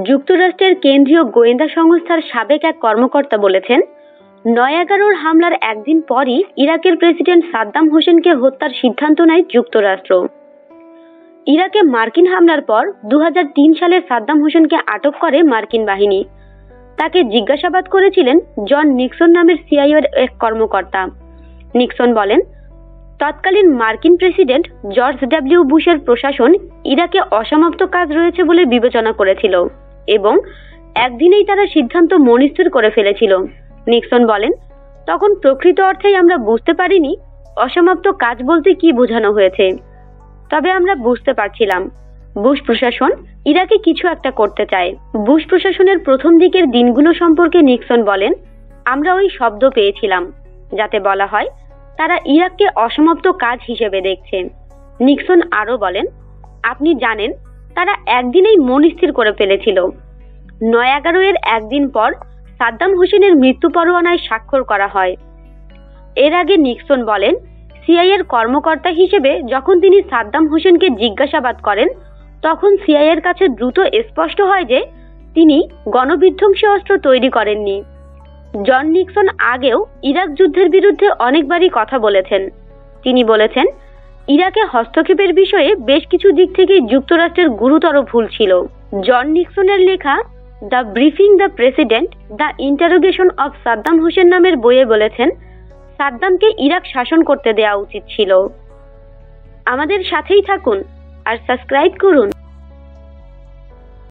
যুক্তরাষ্ট্রের কেন্দ্রীয় গোয়েন্দা সংস্থার সাবেক এক কর্মকর্তা বলেছেন, ৯/১১ হামলার একদিন পরই ইরাকের প্রেসিডেন্ট সাদ্দাম হোসেনকে হত্যার সিদ্ধান্ত নেয় যুক্তরাষ্ট্র। ইরাকে মার্কিন হামলার পর ২০০৩ সালে সাদ্দাম হোসেনকে আটক করে মার্কিন বাহিনী। তাকে জিজ্ঞাসাবাদ করেছিলেন জন নিক্সন নামের সিআইএর এক কর্মকর্তা। নিক্সন বলেন, তৎকালীন মার্কিন প্রেসিডেন্ট জর্জ ডব্লিউ বুশের প্রশাসন ইরাকে অসমাপ্ত কাজ রয়েছে বলে বিবেচনা করেছিল এবং একদিনেই তারা সিদ্ধান্ত মনস্থির করে ফেলেছিল। নিক্সন বলেন, তখন প্রকৃত অর্থেই আমরা বুঝতে পারিনি অসমাপ্ত কাজ বলতে কি বোঝানো হয়েছে, তবে আমরা বুঝতে পারছিলাম বুশ প্রশাসন ইরাকে কিছু একটা করতে চায়। বুশ প্রশাসনের প্রথম দিকের দিনগুলো সম্পর্কে নিক্সন বলেন, আমরা ওই শব্দ পেয়েছিলাম যাতে বলা হয় তারা ইরাককে অসমাপ্ত কাজ হিসেবে দেখছে। নিক্সন আরও বলেন, আপনি জানেন তারা একদিনেই মনস্থির করে ফেলেছিল। ৯/১১ এর একদিন পর সাদ্দাম হোসেনের মৃত্যু পরোয়ানায় স্বাক্ষর করা হয়। এর আগে নিক্সন বলেন, সিআইএর কর্মকর্তা হিসেবে যখন তিনি সাদ্দাম হোসেনকে জিজ্ঞাসাবাদ করেন তখন সিআইএর কাছে দ্রুত স্পষ্ট হয় যে তিনি গণবিধ্বংসী অস্ত্র তৈরি করেননি। জন নিক্সন আগেও ইরাক যুদ্ধের বিরুদ্ধে অনেকবারই কথা বলেছেন। তিনি বলেছেন, ইরাকে হস্তক্ষেপের বিষয়ে বেশ কিছু দিক থেকেই যুক্তরাষ্ট্রের গুরুতর ভুল ছিল। জন নিক্সনের লেখা the briefing the president the interrogation of Saddam Hossain নামের বইয়ে বলেছেন, সাদ্দামকে ইরাক শাসন করতে দেওয়া উচিত ছিল। আমাদের সাথেই থাকুন আর সাবস্ক্রাইব করুন।